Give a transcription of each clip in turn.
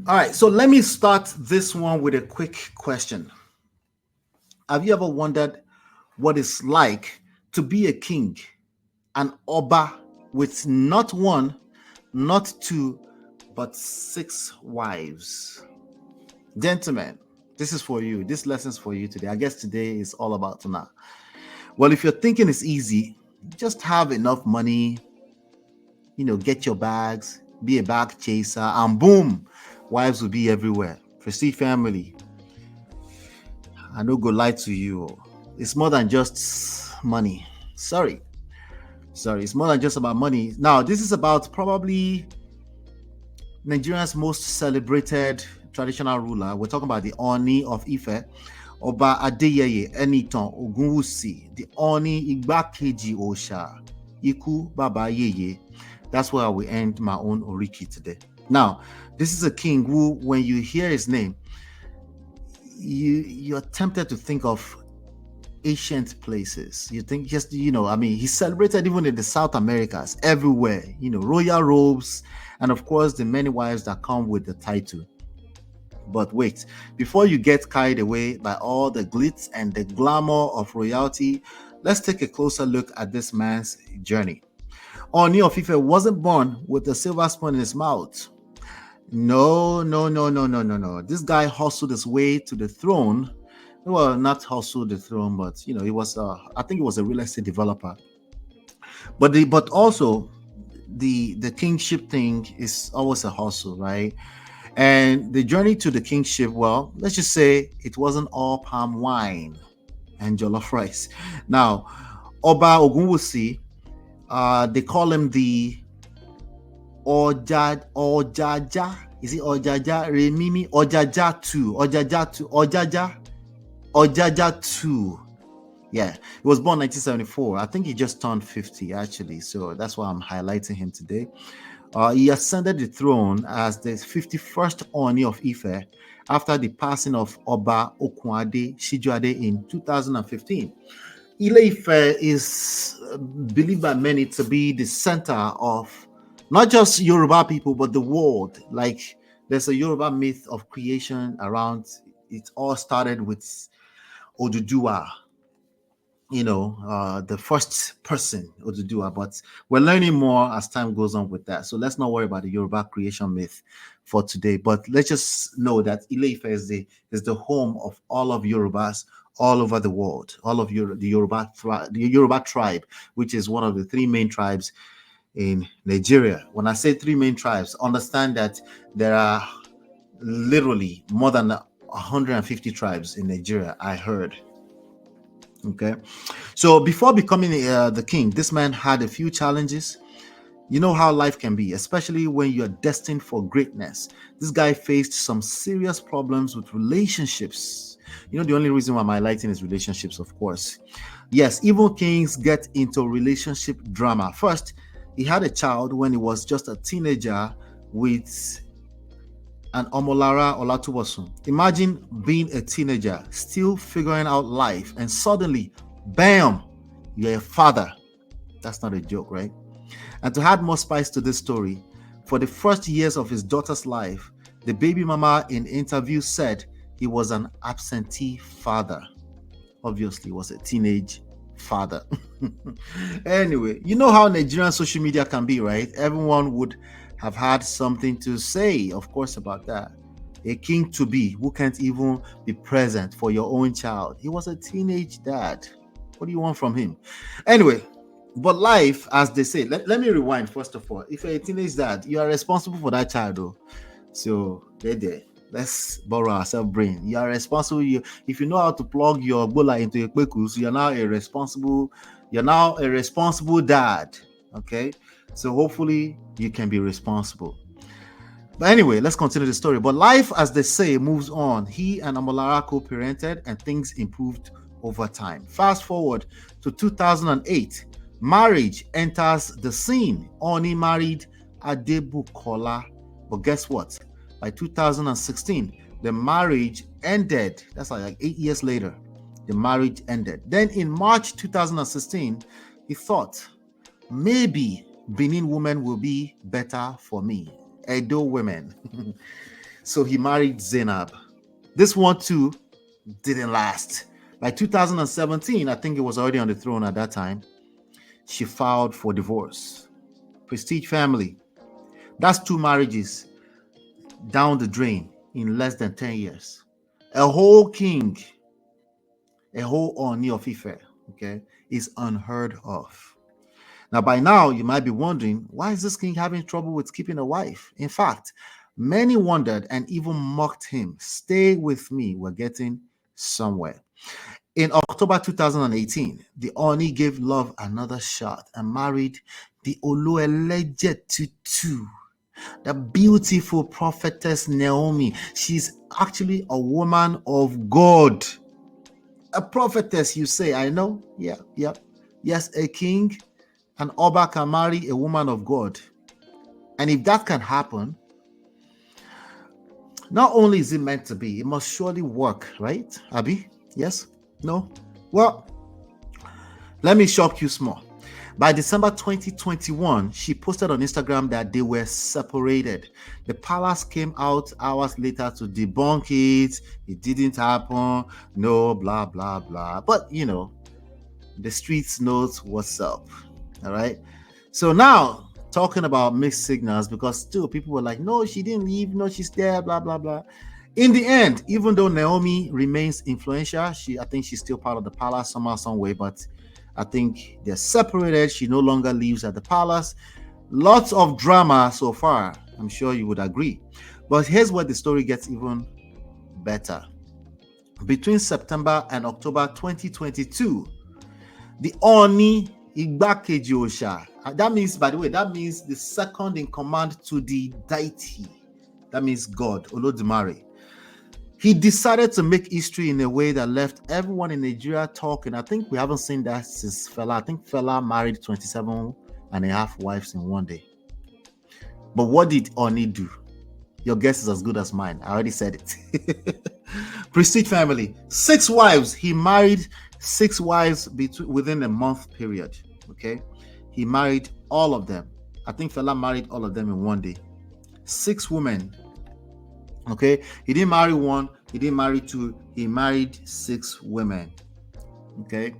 All right, so let me start this one with a quick question. Have you ever wondered what it's like to be a king, an Oba, with not one, not two, but six wives? Gentlemen, this is for you. This lesson's for you today. I guess today is all about Tuna. Well, if you're thinking it's easy, just have enough money, get your bags, be a bag chaser, and boom, wives will be everywhere. Prestige family, I no go lie to you. It's more than just money. Sorry. It's more than just about money. Now, this is about probably Nigeria's most celebrated traditional ruler. We're talking about the Ooni of Ife, Oba Adeyeye Enitan Ogunwusi, the Ooni Igbakeji Osha, Iku Baba Yeye. That's where we end my own Oriki today. Now, this is a king who, when you hear his name, you're tempted to think of ancient places. You think he's celebrated even in the South Americas, everywhere, royal robes, and of course the many wives that come with the title. But wait, before you get carried away by all the glitz and the glamour of royalty, let's take a closer look at this man's journey. Ooni of Ife wasn't born with a silver spoon in his mouth. No. This guy hustled his way to the throne. Well, not hustled the throne, but he was I think he was a real estate developer. But also the kingship thing is always a hustle, right? And the journey to the kingship, well, let's just say it wasn't all palm wine and jollof rice. Now, Oba Ogunwusi, they call him the Ojaja. Is it Ojaja? Remimi Ojaja 2. Ojaja 2. Yeah, he was born 1974. I think he just turned 50 actually. So that's why I'm highlighting him today. He ascended the throne as the 51st Ooni of Ife after the passing of Oba Okunade Shijuade in 2015. Ile-Ife is believed by many to be the center of not just Yoruba people, but the world. Like there's a Yoruba myth of creation around. It all started with Oduduwa, the first person Oduduwa, but we're learning more as time goes on with that. So let's not worry about the Yoruba creation myth for today, but let's just know that Ile-Ife is the home of all of Yorubas all over the world, all of the Yoruba tribe, which is one of the three main tribes in Nigeria. When I say three main tribes, understand that there are literally more than 150 tribes in Nigeria, I heard. Okay, so before becoming the king, this man had a few challenges. You know how life can be, especially when you're destined for greatness. This guy faced some serious problems with relationships. The only reason why I'm highlighting is relationships, of course. Yes, evil kings get into relationship drama. First, he had a child when he was just a teenager with an Omolara Olatubosun. Imagine being a teenager, still figuring out life, and suddenly, bam, you're a father. That's not a joke, right? And to add more spice to this story, for the first years of his daughter's life, the baby mama in interviews said he was an absentee father. Obviously, he was a teenage father. Anyway, you know how Nigerian social media can be, right? Everyone would have had something to say, of course, about that. A king to be who can't even be present for your own child. He was a teenage dad. What do you want from him? Anyway, but life, as they say, let me rewind first of all. If you're a teenage dad, you are responsible for that child, though. So there. Let's borrow ourselves brain. You are responsible. If you know how to plug your bola into a kwekus, you're now a responsible dad. Okay. So hopefully you can be responsible. But anyway, let's continue the story. But life, as they say, moves on. He and Amolara co-parented and things improved over time. Fast forward to 2008. Marriage enters the scene. Ooni married Adebukola. But guess what? By 2016, the marriage ended. That's like 8 years later. The marriage ended. Then in March 2016, he thought, maybe Benin women will be better for me. Edo women. So he married Zainab. This one too didn't last. By 2017, I think it was already on the throne at that time, she filed for divorce. Prestige family. That's two marriages down the drain in less than 10 years. A whole king, a whole Ooni of Ife, okay, is unheard of. Now, by now, you might be wondering, why is this king having trouble with keeping a wife? In fact, many wondered and even mocked him. Stay with me, we're getting somewhere. In October 2018, the Oni gave love another shot and married the Olueleje Tutu, the beautiful prophetess Naomi. She's actually a woman of God. A prophetess, you say, I know. Yeah, yeah. Yes, a king, an Oba can marry a woman of God. And if that can happen, not only is it meant to be, it must surely work, right, Abby? Yes? No? Well, let me shock you small. By December 2021, she posted on Instagram that they were separated. The palace came out hours later to debunk it. It didn't happen. No, blah, blah, blah. But, you know, the streets knows what's up. All right. So now, talking about mixed signals, because still people were like, no, she didn't leave. No, she's there, blah, blah, blah. In the end, even though Naomi remains influential, I think she's still part of the palace somehow, some way, but I think they're separated. She no longer lives at the palace. Lots of drama so far. I'm sure you would agree. But here's where the story gets even better. Between September and October 2022, the Oni Igbakeji Osha, that means, by the way, that means the second in command to the deity. That means God, Olodumare. He decided to make history in a way that left everyone in Nigeria talking. I think we haven't seen that since Fela. I think Fela married 27 and a half wives in one day. But what did Oni do? Your guess is as good as mine. I already said it. Prestige family, 6 wives. He married 6 wives within a month period. Okay. He married all of them. I think Fela married all of them in one day. 6 women. Okay, he didn't marry 1, he didn't marry 2, he married 6 women. Okay,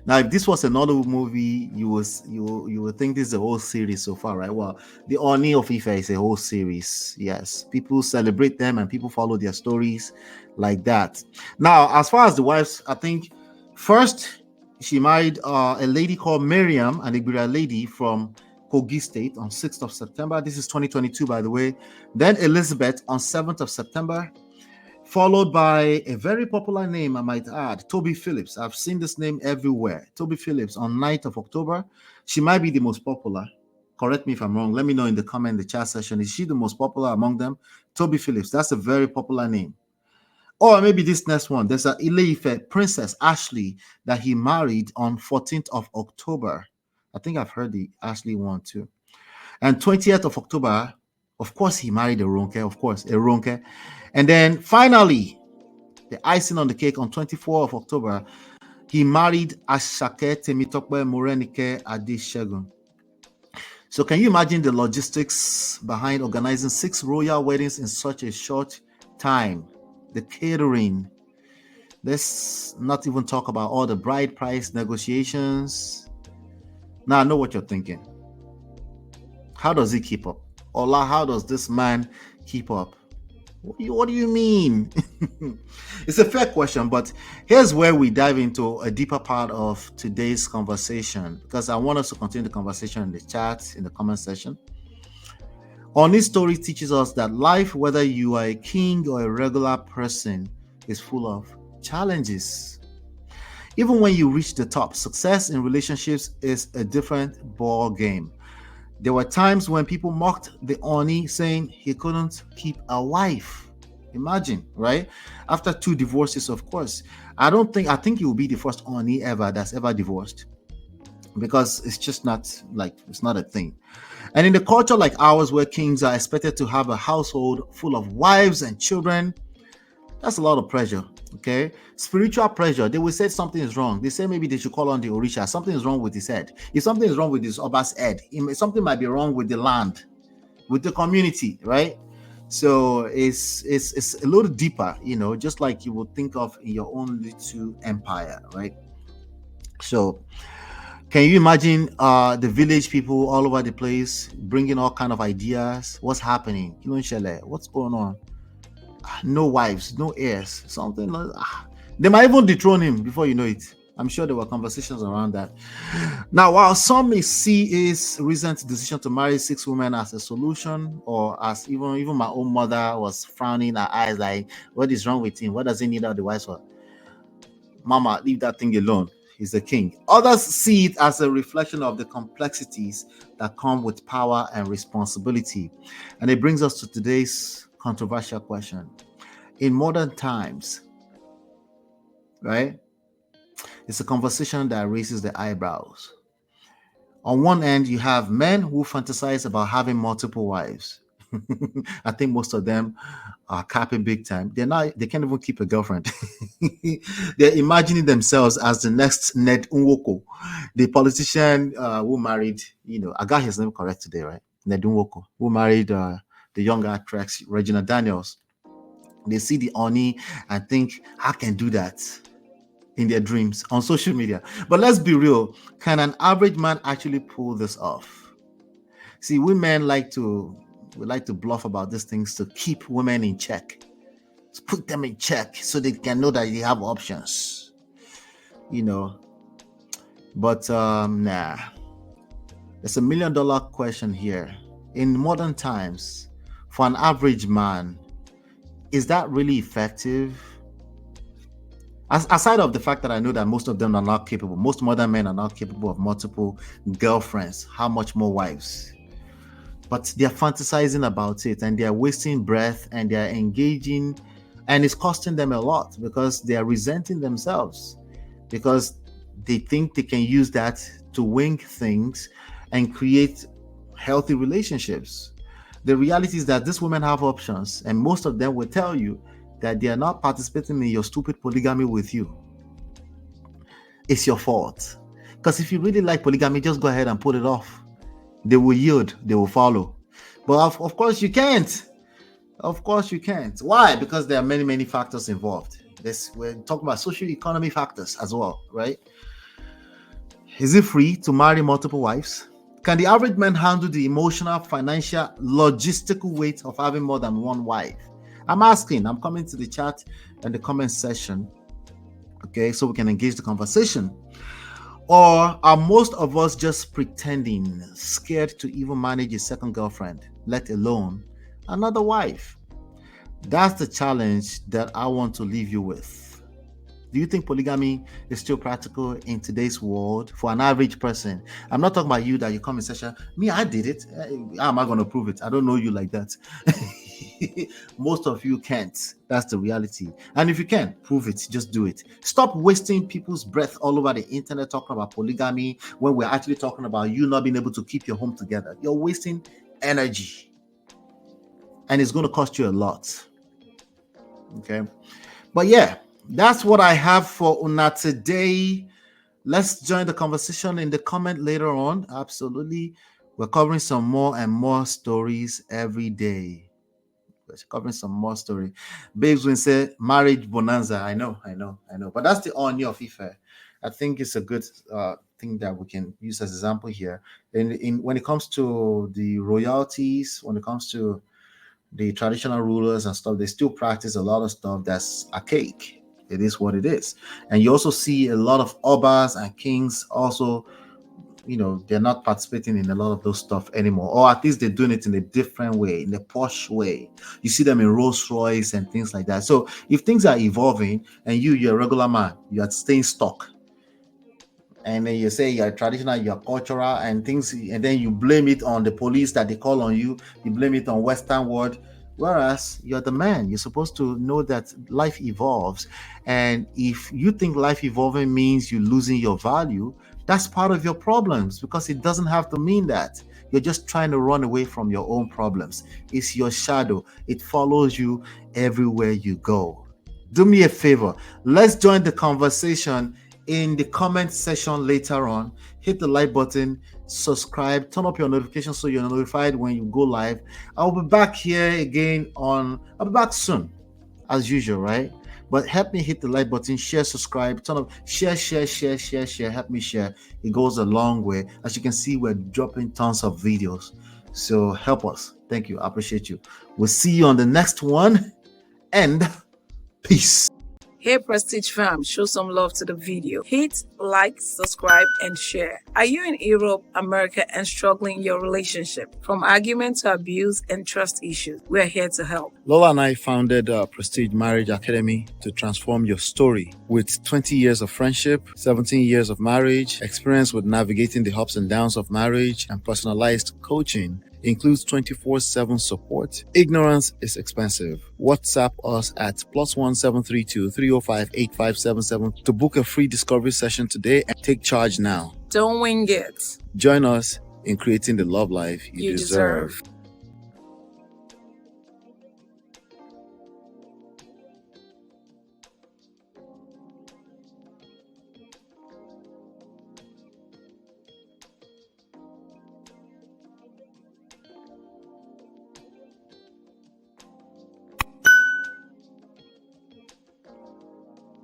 now if this was another movie, you would think this is a whole series so far, right? Well, the Ooni of Ife is a whole series. Yes, people celebrate them and people follow their stories like that. Now, as far as the wives, I think first she married a lady called Miriam, an Igbira lady from Kogi State on 6th of September. This is 2022, by the way. Then Elizabeth on 7th of September, followed by a very popular name, I might add, Toby Phillips. I've seen this name everywhere. Toby Phillips on 9th of October. She might be the most popular. Correct me if I'm wrong. Let me know in the chat section. Is she the most popular among them? Toby Phillips. That's a very popular name. Or maybe this next one. There's an Ile-Ife Princess Ashley that he married on 14th of October. I think I've heard the Ashley one too. And 20th of October, of course, he married a Ronke, of course, a Ronke. And then finally, the icing on the cake on 24th of October, he married Ashake Temitope Morenike Adeshegun. So can you imagine the logistics behind organizing 6 royal weddings in such a short time? The catering. Let's not even talk about all the bride price negotiations. Now I know what you're thinking. How does he keep up? Ola, how does this man keep up? What do you mean? It's a fair question, but here's where we dive into a deeper part of today's conversation, because I want us to continue the conversation in the chat, in the comment section. Oni's story teaches us that life, whether you are a king or a regular person, is full of challenges. Even when you reach the top, success in relationships is a different ball game. There were times when people mocked the Oni, saying he couldn't keep a wife. Imagine, right? After 2 divorces, of course. I think he will be the first Oni ever that's ever divorced, because it's just not it's not a thing. And in a culture like ours, where kings are expected to have a household full of wives and children, that's a lot of pressure. Okay, spiritual pressure. They will say something is wrong. They say maybe they should call on the Orisha. Something is wrong with his head. If something is wrong with his Oba's head, something might be wrong with the land, with the community, right? So it's a little deeper, just like you would think of in your own little empire, right? So can you imagine the village people all over the place bringing all kind of ideas? What's happening? What's going on? No wives, no heirs, something like they might even dethrone him before you know it. I'm sure there were conversations around that. Now, while some may see his recent decision to marry 6 women as a solution, or as even my own mother was frowning her eyes like, what is wrong with him? What does he need all the wives for? Mama, leave that thing alone. He's the king. Others see it as a reflection of the complexities that come with power and responsibility. And it brings us to today's controversial question. In modern times, right? It's a conversation that raises the eyebrows. On one end, you have men who fantasize about having multiple wives. I think most of them are capping big time. They can't even keep a girlfriend. They're imagining themselves as the next Ned Nwoko, the politician who married, I got his name correct today, right? Ned Nwoko, who married the young actress Regina Daniels. They see the Oni and think, I can do that in their dreams on social media. But let's be real, can an average man actually pull this off? See, we like to bluff about these things to keep women in check. To put them in check so they can know that they have options. But nah. There's $1 million question here. In modern times, for an average man, is that really effective? Aside of the fact that I know that most of them are not capable, most modern men are not capable of multiple girlfriends, how much more wives? But they're fantasizing about it and they're wasting breath and they're engaging, and it's costing them a lot because they are resenting themselves because they think they can use that to wing things and create healthy relationships. The reality is that these women have options, and most of them will tell you that they are not participating in your stupid polygamy with you. It's your fault. Because if you really like polygamy, just go ahead and put it off. They will yield, they will follow. But of course you can't. Of course you can't. Why? Because there are many, many factors involved. We're talking about social economy factors as well, right? Is it free to marry multiple wives? Can the average man handle the emotional, financial, logistical weight of having more than one wife? I'm coming to the chat and the comment section, okay, so we can engage the conversation. Or are most of us just pretending, scared to even manage a second girlfriend, let alone another wife? That's the challenge that I want to leave you with. Do you think polygamy is still practical in today's world for an average person? I'm not talking about you that you come in session. Me, I did it. How am I going to prove it? I don't know you like that. Most of you can't. That's the reality. And if you can, prove it. Just do it. Stop wasting people's breath all over the internet talking about polygamy when we're actually talking about you not being able to keep your home together. You're wasting energy. And it's going to cost you a lot. Okay. But yeah, that's what I have for Una today. Let's join the conversation in the comment later on. Absolutely. We're covering some more and more stories every day. We're covering some more story. Babes will say marriage bonanza. I know. But that's the Ooni of Ife. I think it's a good thing that we can use as example here. In when it comes to the royalties, when it comes to the traditional rulers and stuff, they still practice a lot of stuff that's archaic. It is what it is. And you also see a lot of obas and kings also, they're not participating in a lot of those stuff anymore, or at least they're doing it in a different way, in a posh way. You see them in Rolls Royce and things like that. So if things are evolving and you're a regular man, you are staying stuck, and then you say you're traditional, you're cultural and things, and then you blame it on the police that they call on you, you blame it on Western world. Whereas you're the man, you're supposed to know that life evolves. And if you think life evolving means you losing your value, that's part of your problems, because it doesn't have to mean that. You're just trying to run away from your own problems. It's your shadow. It follows you everywhere you go. Do me a favor. Let's join the conversation in the comment section later on. Hit the like button, subscribe, turn up your notifications so you're notified when you go live. I'll be back here again I'll be back soon, as usual, right? But help me hit the like button, share, subscribe, turn up, share. Help me share. It goes a long way. As you can see, we're dropping tons of videos. So help us. Thank you. I appreciate you. We'll see you on the next one. And peace. Hey Prestige fam, show some love to the video. Hit like, subscribe, and share. Are you in Europe, America, and struggling in your relationship? From argument to abuse and trust issues, we're here to help. Lola and I founded Prestige Marriage Academy to transform your story. With 20 years of friendship, 17 years of marriage, experience with navigating the ups and downs of marriage, and personalized coaching, includes 24/7 support. Ignorance is expensive. WhatsApp us at +1 732 305 8577 to book a free discovery session today and take charge now. Don't wing it. Join us in creating the love life you deserve.